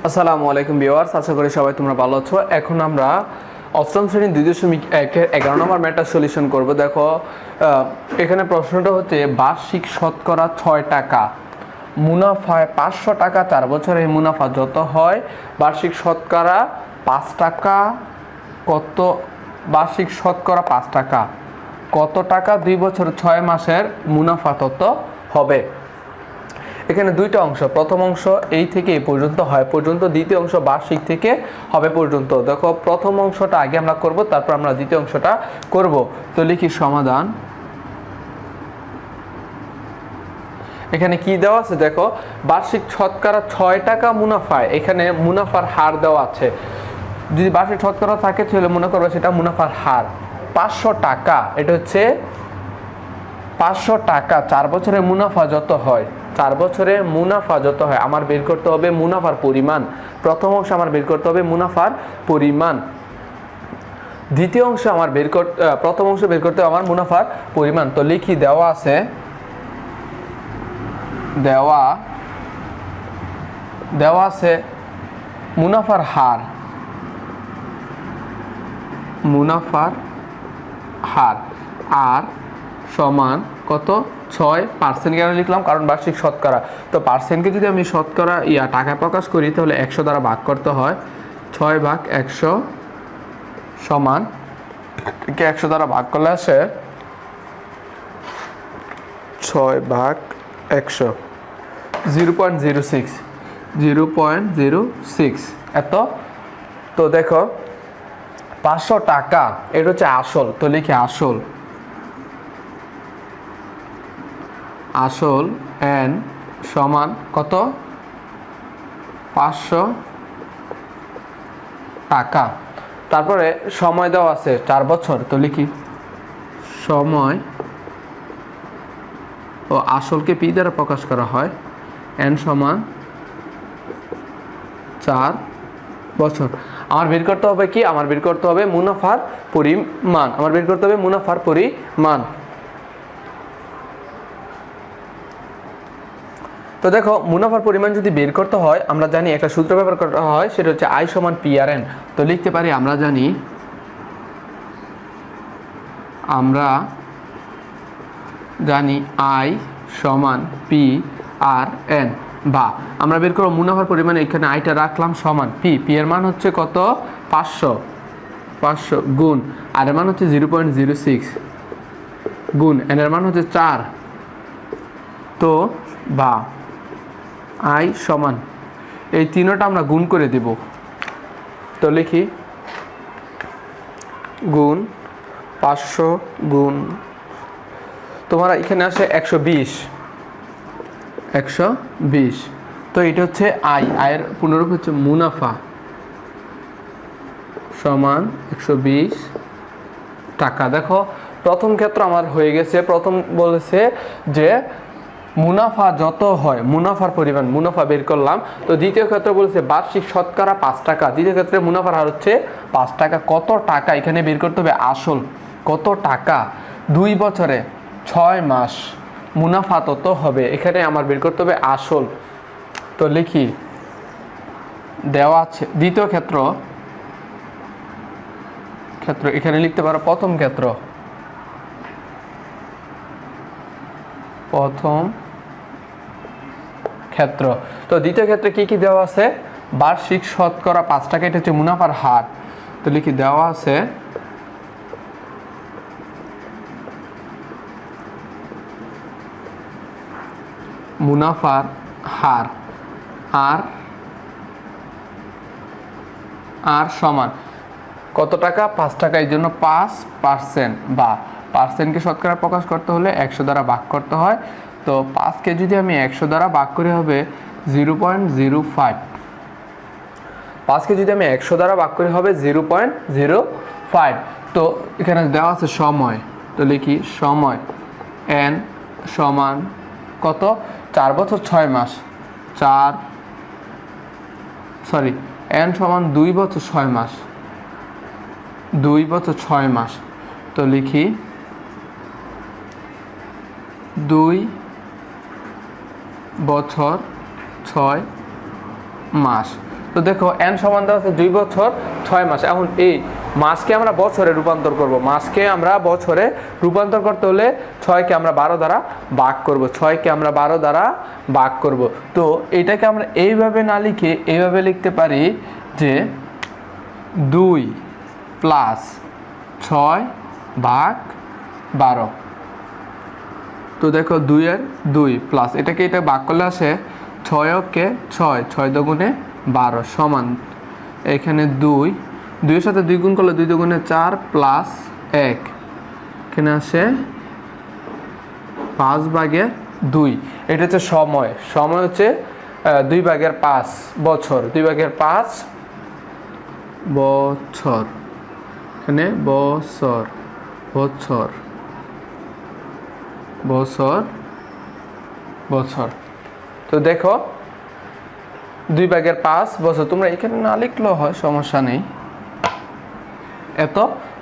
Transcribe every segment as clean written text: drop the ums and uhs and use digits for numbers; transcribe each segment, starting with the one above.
আসসালামু আলাইকুম ভিউয়ার্স, আশা করি সবাই তোমরা ভালো আছো। এখন আমরা অষ্টম শ্রেণীর 2.1 11 নম্বর ম্যাথটা সলিউশন করব। দেখো এখানে প্রশ্নটা হচ্ছে বার্ষিক শতকরা 6 টাকা মুনাফায় 500 টাকা 4 বছরে মুনাফা যত হয় বার্ষিক শতকরা 5 টাকা কত, বার্ষিক শতকরা 5 টাকা কত টাকা 2 বছর 6 মাসের মুনাফা তত হবে। এখানে দুইটা অংশ, প্রথম অংশ এই থেকে এই পর্যন্ত হয় পর্যন্ত, দ্বিতীয় অংশ বার্ষিক থেকে হবে পর্যন্ত। দেখো প্রথম অংশটা আগে আমরা করব, তারপর আমরা দ্বিতীয় অংশটা করব। তো লিখি সমাধান। এখানে কি দেওয়া আছে দেখো, বার্ষিক শতকরা 6 টাকা মুনাফায়, এখানে মুনাফার হার দেওয়া আছে। যদি বার্ষিক শতকরা থাকে তাহলে মনে করবে সেটা মুনাফার হার 500 টাকা। এটা হচ্ছে 500 টাকা 4 বছরে মুনাফা যত হয়, 4 বছরে মুনাফা যত হয় আমার বের করতে হবে মুনাফার পরিমাণ। প্রথম অংশ আমার বের করতে হবে মুনাফার পরিমাণ, দ্বিতীয় অংশ আমার প্রথম অংশ বের করতে হবে আমার মুনাফার পরিমাণ। তো লিখি দেওয়া আছে, দেওয়া আছে মুনাফার হার, মুনাফার হার আর সমান কত 6%। কেন লিখলাম? কারণ বার্ষিক শতকরা, তো পার্সেন্টকে যদি আমি শতকরা টাকায় প্রকাশ করি তাহলে 100 দ্বারা ভাগ করতে হয়। 6/100 সমান 100 দ্বারা ভাগ করলে আসে 6/100 0.06 এত। তো দেখো 500 টাকা এটা হচ্ছে আসল, তো লিখি আসল, আসল n সমান কত 500 টাকা। তারপরে সময় দেওয়া আছে 4 বছর, তো লিখি সময় ও আসলকে পি দ্বারা প্রকাশ করা হয়, n সমান 4 বছর। আমার বের করতে হবে কি, আমার বের করতে হবে মুনাফার পরিমাণ, আমার বের করতে হবে মুনাফার পরিমাণ। তো দেখো মুনাফার পরিমাণ যদি বের করতে হয় আমরা জানি একটা সূত্র ব্যবহার করা হয়, সেটা হচ্ছে I সমান পি আর এন। তো লিখতে পারি আমরা জানি I সমান পি আর এন, বা আমরা বের করব মুনাফার পরিমাণ। এখানে আইটা রাখলাম সমান পি, পি এর মান হচ্ছে কত 500 গুণ আর এর মান হচ্ছে 0.06 গুণ এন এর মান হচ্ছে 4। তো বা I সমান এই তিনটা আমরা গুণ করে দেব। তো লিখি গুণ 500 গুণ তোমার এখানে আসে 120। তো এটা হচ্ছে আয়ের পুনরূপ হচ্ছে মুনাফা সমান 120 টাকা। দেখো প্রথম ক্ষেত্র আমার হয়ে গেছে, প্রথম বলেছে যে মুনাফা যত হয় মুনাফার পরিমাণ, মুনাফা বের করলাম। তো দ্বিতীয় ক্ষেত্রে বলেছে বার্ষিক শতকরা 5 টাকা, দ্বিতীয় ক্ষেত্রে মুনাফার হার হচ্ছে 5 টাকা। কত টাকা এখানে বের করতে হবে আসল, কত টাকা 2 বছরে 6 মাস মুনাফা তত হবে, এখানে আমার বের করতে হবে আসল। তো লিখি দেওয়া আছে দ্বিতীয় ক্ষেত্র এখানে লিখতে পারো প্রথম ক্ষেত্র, তো দ্বিতীয় ক্ষেত্রে কি কি দেওয়া আছে, বার্ষিক শতকরা 5 টাকা, এটা হচ্ছে মুনাফার হার। তো লিখি দেওয়া আছে মুনাফার হার আর সমান কত টাকা 5 টাকা, এই জন্য 5%, বা পার্সেন্টকে শতকরা প্রকাশ করতে হলে 100 দ্বারা ভাগ করতে হয়। তো 5কে যদি আমি 100 দ্বারা ভাগ করি হবে 0.05, 5কে যদি আমি 100 দ্বারা ভাগ করি হবে 0.05। তো এখানে দেওয়া আছে সময়, তো লিখি সময় n সমান কত 4 বছর 6 মাস, n সমান 2 বছর 6 মাস, 2 বছর 6 মাস। তো লিখি 2 বছর 6 মাস। তো দেখো n সমান দেওয়া আছে 2 বছর 6 মাস। এখন এই মাসকে আমরা বছরে রূপান্তর করব। মাসকে আমরা বছরে রূপান্তর করতে হলে 6 কে আমরা 12 দ্বারা ভাগ করব। 6 কে আমরা 12 দ্বারা ভাগ করব। তো এটাকে আমরা এইভাবে না লিখে এইভাবে লিখতে পারি যে 2 প্লাস 6 ভাগ 12। তো দেখো 2 এর 2 প্লাস এটাকে এটা ভাগ করলে আসে 6 কে 6, 6 দুগুণে 12 সমান এখানে 2 এর সাথে 2 গুণ করলে 2 দুগুণে 4 প্লাস 1 এখানে আসে 5 ভাগের 2। এটা হচ্ছে সময়। সময় হচ্ছে 2 ভাগের 5 বছর। 2 ভাগের 5 বছর। এখানে বছর বছর বছর বছর। তো দেখো 2 ভাগের 5 বছর। তোমরা এখানে না লিখলেও হয়, সমস্যা নেই। এত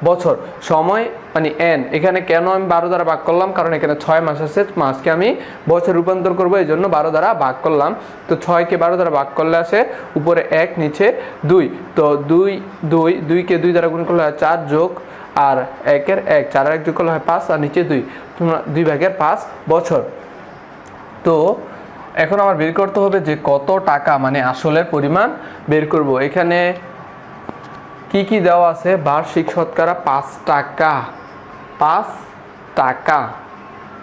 বছর সময় মানে n। এখানে কেন আমি 12 দ্বারা ভাগ করলাম, কারণ এখানে 6 মাস আছে। মাসকে আমি বছর রূপান্তর করবো, এই জন্য 12 দ্বারা ভাগ করলাম। তো 6 কে 12 দ্বারা ভাগ করলে আসে উপরে 1 নিচে 2। তো 2 কে 2 দ্বারা গুণ করলে হয় 4 যোগ আর 1 এর 1, 4 আর 1 যোগ করলে হয় 5 আর নিচে 2। তোমরা 2 ভাগের 5 বছর। তো এখন আমার বের করতে হবে যে কত টাকা, মানে আসলের পরিমাণ বের করব। এখানে কি কি দেওয়া আছে? বার্ষিক শতকরা 5 টাকা। 5 টাকা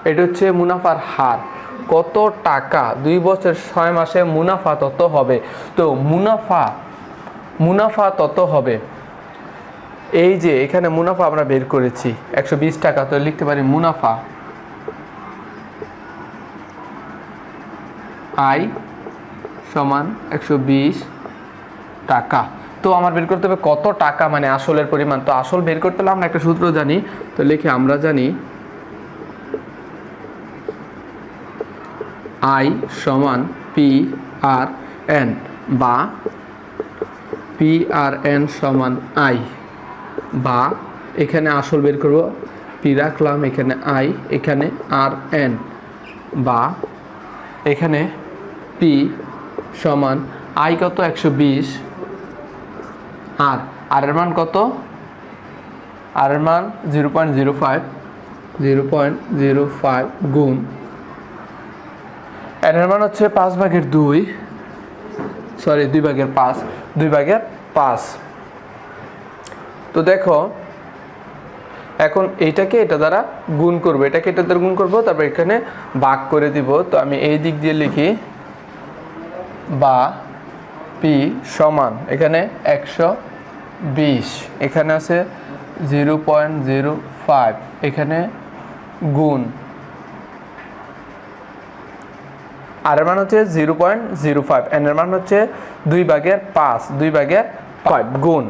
এটা হচ্ছে মুনাফার হার। কত টাকা 2 বছর 6 মাসে মুনাফা তত হবে। তো মুনাফা তত হবে। এই যে এখানে মুনাফা আমরা বের করেছি 120 টাকা। তো লিখতে পারি মুনাফা আয় সমান 120 টাকা। তো আমার বের করতে হবে কত টাকা, মানে আসলের পরিমাণ। তো আসল বের করতে হলে আমরা একটা সূত্র জানি। তো লিখে আমরা জানি আয় সমান পি আর এন, বা পি আর এন সমান আই, বা এখানে আসল বের করব পি রাখলাম, এখানে আই, এখানে আর এন, বা এখানে পি সমান আই কত 120 আর এর মান কত? আর এর মান 0.05 গুণ এর মান হচ্ছে 5 ভাগের 2, সরি 2 ভাগের 5, 2 ভাগের 5। তো দেখো এখন এইটাকে এটা দ্বারা গুণ করব, এটাকে এটা দ্বারা গুণ করব, তারপর এখানে ভাগ করে দিব। তো আমি এই দিক দিয়ে লিখি বা পি সমান এখানে 120, এখানে আছে 0.05, এখানে গুণ আর এর মান হচ্ছে 0.05, এন এর মান হচ্ছে 2 ভাগের 5, 2 ভাগের 5 গুণ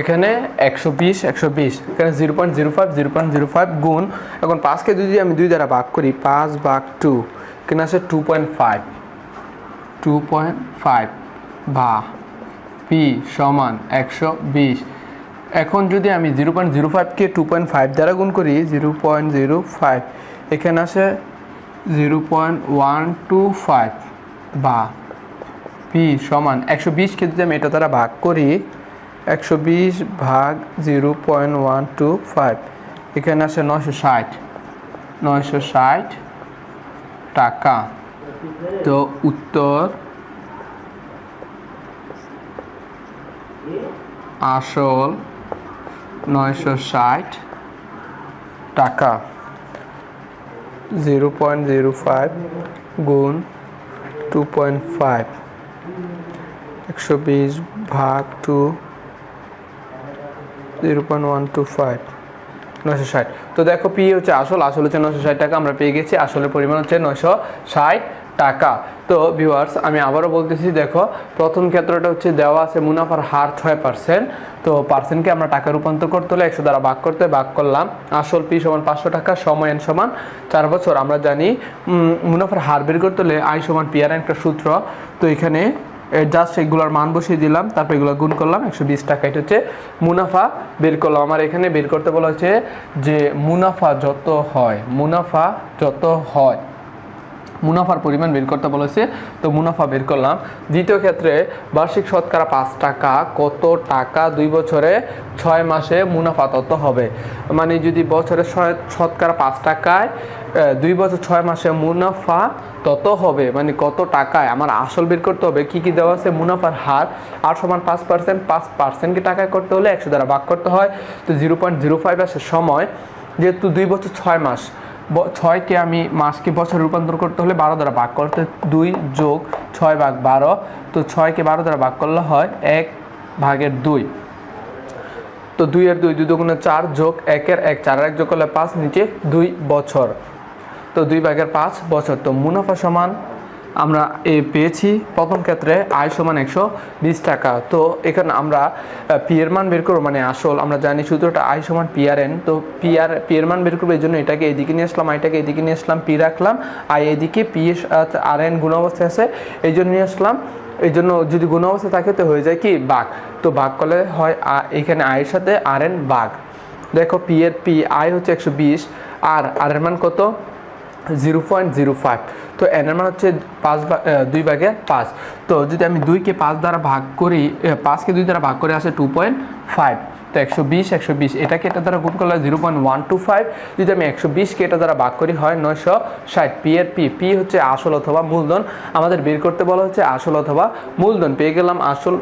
এখানে 120, এখানে 0.05 গুণ। এখন 5কে যদি আমি 2 দ্বারা ভাগ করি, 5 ভাগ 2, এখানে আছে 2.5 বা পি সমান 120। এখন যদি আমি 0.05কে 2.5 দ্বারা গুণ করি, 0.05, এখানে আসে 0.125 বা পি সমান 120কে যদি আমি এটা দ্বারা ভাগ করি, 120 ভাগ 0.125, এখানে আসে 960 টাকা। তো উত্তর আসল 960 টাকা। 0.05 গুণ 2.5, 120 ভাগ 2, 0.125, 960। তো দেখো পি হচ্ছে আসল হচ্ছে 960 টাকা। আমরা পেয়ে গেছি আসলের পরিমাণ হচ্ছে 960 টাকা। তো ভিউয়ার্স আমি আবারও বলতেছি, দেখো প্রথম ক্ষেত্রটা হচ্ছে দেওয়া আছে মুনাফার হার 6%। তো পার্সেন্টকে আমরা টাকা রূপান্তর করতে হলে 100 দ্বারা ভাগ করতে ভাগ করলাম। আসল পি সমান 500 টাকা, সময় এন সমান 4 বছর। আমরা জানি মুনাফার হার বের করতে হলে আই সমান পি আর এন একটা সূত্র। তো এখানে জাস্ট এগুলোর মান বসিয়ে দিলাম, তারপর এগুলো গুণ করলাম, 120 টাকা। এটা হচ্ছে মুনাফা বের করলাম। আমার এখানে বের করতে বলা হচ্ছে যে মুনাফা যত হয় মুনাফার পরিমাণ বের করতে বলেছে, তো মুনাফা বের করলাম। দ্বিতীয় ক্ষেত্রে বার্ষিক শতকরা 5 টাকা, কত টাকা 2 বছরে 6 মাসে মুনাফা তত হবে। মানে যদি বছরে শতকরা 5 টাকায় 2 বছর 6 মাসে মুনাফা তত হবে, মানে কত টাকায় আমার আসল বের করতে হবে। কি কি দেওয়া আছে? মুনাফার হার আর সমান 5%, 5%কে টাকায় করতে হলে 100 দ্বারা ভাগ করতে হয়। তো 0.05 আসে সময়, যেহেতু 2 বছর 6 মাস, 6কে আমি মাসকে বছর রূপান্তর করতে হলে 12 দ্বারা ভাগ করতে, 2 যোগ 6 ভাগ 12, তো 6কে 12 দ্বারা ভাগ করলে হয় 1/2। তো 2 এর 2, 2 দুগুণে 4, যোগ 1 এর 1, 4 এর 1 যোগ করলে 5, নিচে 2 বছর, তো 2/5 বছর। তো মুনাফা সমান আমরা পেয়েছি প্রথম ক্ষেত্রে আয় সমান 120 টাকা। তো এখানে আমরা পি এর মান বের করবো, মানে আসল আমরা জানি সূত্রটা আয় সমান পি আর এন। তো পি এর মান বের করবো, এই জন্য এটাকে এদিকে নিয়ে আসলাম, আইটাকে এদিকে নিয়ে আসলাম, পি রাখলাম, আই এদিকে, পি আর এন গুণ অবস্থায় আছে এই জন্য নিয়ে আসলাম। এই জন্য যদি গুণ অবস্থায় থাকে তো হয়ে যায় কি ভাগ, তো ভাগ করলে হয় এখানে আয়ের সাথে আর এন ভাগ। দেখো পি আয় হচ্ছে 120, আর এর মান কত? 0.05। তো এন এর মান হচ্ছে 2/5। তো যদি আমি 2কে 5 দ্বারা ভাগ করি, 5কে 2 দ্বারা ভাগ করে আসে 2.5। তো 120 এটাকে এটা দ্বারা গুণ করলে 0.125। যদি আমি 120কে এটা দ্বারা ভাগ করি হয় 960। পি হচ্ছে আসল অথবা মূলধন, আমাদের বের করতে বলা হচ্ছে আসল অথবা মূলধন। পেয়ে গেলাম আসল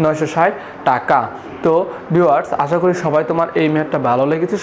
960 টাকা। তো ভিউয়ার্স, আশা করি সবাই তোমার এই ম্যাথটা ভালো লেগেছে।